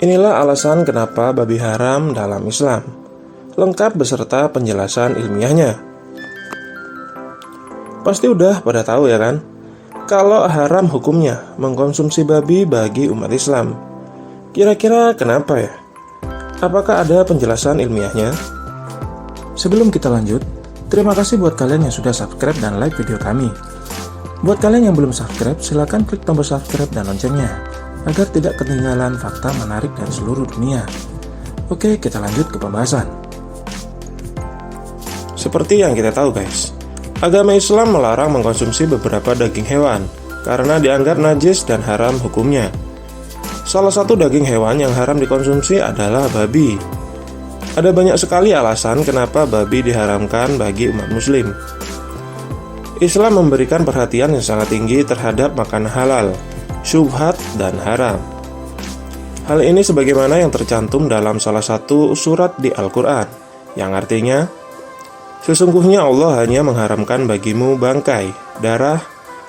Inilah alasan kenapa babi haram dalam Islam, lengkap beserta penjelasan ilmiahnya. Pasti udah pada tahu ya kan, kalau haram hukumnya mengkonsumsi babi bagi umat Islam. Kira-kira kenapa ya? Apakah ada penjelasan ilmiahnya? Sebelum kita lanjut, terima kasih buat kalian yang sudah subscribe dan like video kami. Buat kalian yang belum subscribe, silahkan klik tombol subscribe dan loncengnya agar tidak ketinggalan fakta menarik dari seluruh dunia. Oke, kita lanjut ke pembahasan. Seperti yang kita tahu guys, agama Islam melarang mengkonsumsi beberapa daging hewan karena dianggap najis dan haram hukumnya. Salah satu daging hewan yang haram dikonsumsi adalah babi. Ada banyak sekali alasan kenapa babi diharamkan bagi umat muslim. Islam memberikan perhatian yang sangat tinggi terhadap makanan halal, syubhat, dan haram. Hal ini sebagaimana yang tercantum dalam salah satu surat di Al-Quran, yang artinya, sesungguhnya Allah hanya mengharamkan bagimu bangkai, darah,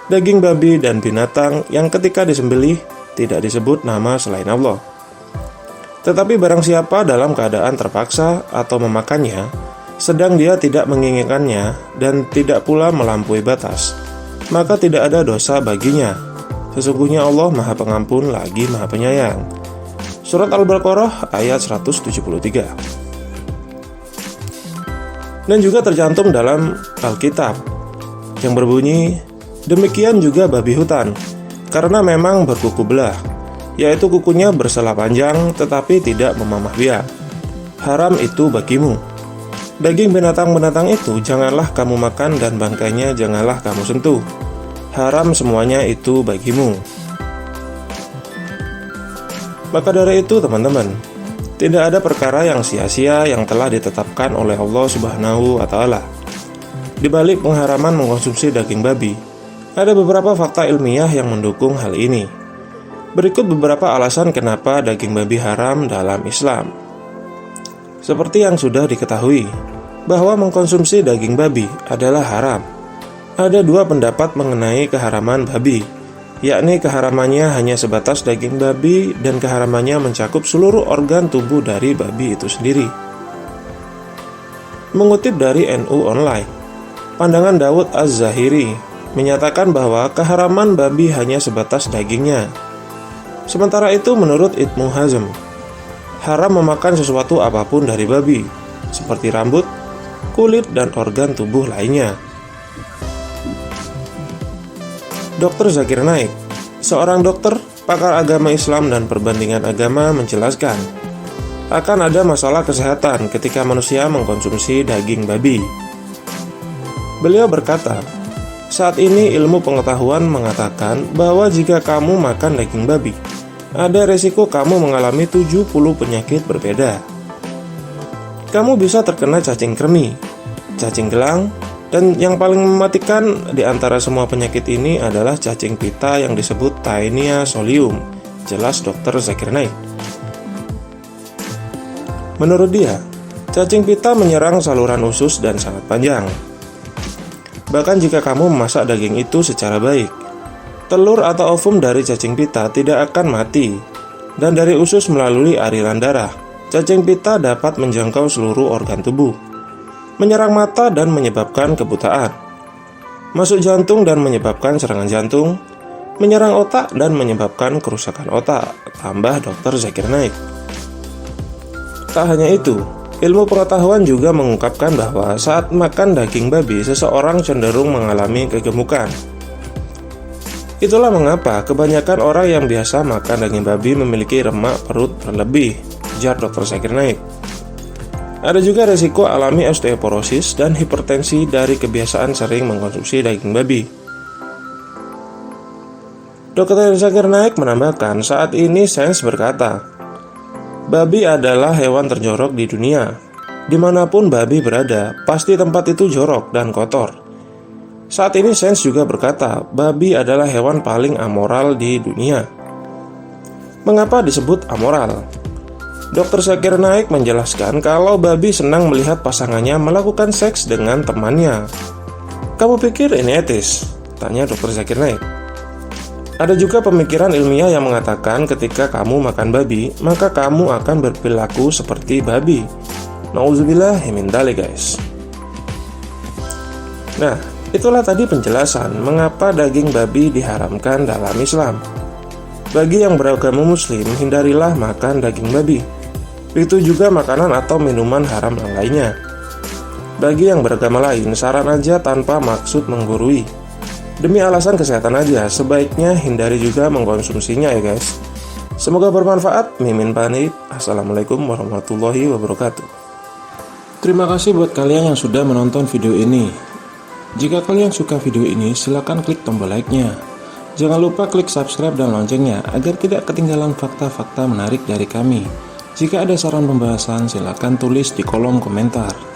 daging babi, dan binatang yang ketika disembelih tidak disebut nama selain Allah. Tetapi barang siapa dalam keadaan terpaksa atau memakannya, sedang dia tidak menginginkannya dan tidak pula melampaui batas, maka tidak ada dosa baginya. Sesungguhnya Allah Maha Pengampun lagi Maha Penyayang. Surat Al-Baqarah ayat 173. Dan juga tercantum dalam Alkitab yang berbunyi, demikian juga babi hutan, karena memang berkuku belah, yaitu kukunya bersela panjang tetapi tidak memamah biak. Haram itu bagimu. Daging binatang-binatang itu janganlah kamu makan dan bangkainya janganlah kamu sentuh. Haram semuanya itu bagimu. Maka dari itu teman-teman, tidak ada perkara yang sia-sia yang telah ditetapkan oleh Allah Subhanahu wa Ta'ala. Di balik pengharaman mengkonsumsi daging babi, ada beberapa fakta ilmiah yang mendukung hal ini. Berikut beberapa alasan kenapa daging babi haram dalam Islam. Seperti yang sudah diketahui, bahwa mengkonsumsi daging babi adalah haram. Ada dua pendapat mengenai keharaman babi, yakni keharamannya hanya sebatas daging babi dan keharamannya mencakup seluruh organ tubuh dari babi itu sendiri. Mengutip dari NU Online, pandangan Daud Az-Zahiri menyatakan bahwa keharaman babi hanya sebatas dagingnya. Sementara itu menurut Ibnu Hazm, haram memakan sesuatu apapun dari babi, seperti rambut, kulit, dan organ tubuh lainnya. Dr. Zakir Naik, seorang dokter, pakar agama Islam dan perbandingan agama menjelaskan, akan ada masalah kesehatan ketika manusia mengkonsumsi daging babi. Beliau berkata, saat ini ilmu pengetahuan mengatakan bahwa jika kamu makan daging babi, ada resiko kamu mengalami 70 penyakit berbeda. Kamu bisa terkena cacing kremi, cacing gelang, dan yang paling mematikan di antara semua penyakit ini adalah cacing pita yang disebut Taenia solium, jelas Dr. Zakir Naik. Menurut dia, cacing pita menyerang saluran usus dan sangat panjang. Bahkan jika kamu memasak daging itu secara baik, telur atau ovum dari cacing pita tidak akan mati, dan dari usus melalui aliran darah, cacing pita dapat menjangkau seluruh organ tubuh, menyerang mata dan menyebabkan kebutaan, masuk jantung dan menyebabkan serangan jantung, menyerang otak dan menyebabkan kerusakan otak, tambah Dr. Zakir Naik. Tak hanya itu, ilmu pengetahuan juga mengungkapkan bahwa saat makan daging babi, seseorang cenderung mengalami kegemukan. Itulah mengapa kebanyakan orang yang biasa makan daging babi memiliki lemak perut berlebih, ujar Dr. Zakir Naik. Ada juga resiko alami osteoporosis dan hipertensi dari kebiasaan sering mengkonsumsi daging babi. Dr. Zakir Naik menambahkan, saat ini sains berkata, babi adalah hewan terjorok di dunia. Dimanapun babi berada, pasti tempat itu jorok dan kotor. Saat ini sains juga berkata, babi adalah hewan paling amoral di dunia. Mengapa disebut amoral? Dr. Zakir Naik menjelaskan kalau babi senang melihat pasangannya melakukan seks dengan temannya. Kamu pikir ini etis? Tanya Dr. Zakir Naik. Ada juga pemikiran ilmiah yang mengatakan ketika kamu makan babi, maka kamu akan berperilaku seperti babi. Nauzubillah min dzalik, guys. Nah, itulah tadi penjelasan mengapa daging babi diharamkan dalam Islam. Bagi yang beragama muslim, hindarilah makan daging babi. Itu juga makanan atau minuman haram yang lainnya. Bagi yang beragama lain, saran aja tanpa maksud menggurui. Demi alasan kesehatan aja, sebaiknya hindari juga mengkonsumsinya ya guys. Semoga bermanfaat. Mimin pamit. Assalamualaikum warahmatullahi wabarakatuh. Terima kasih buat kalian yang sudah menonton video ini. Jika kalian suka video ini, silahkan klik tombol like-nya. Jangan lupa klik subscribe dan loncengnya agar tidak ketinggalan fakta-fakta menarik dari kami. Jika ada saran pembahasan, silahkan tulis di kolom komentar.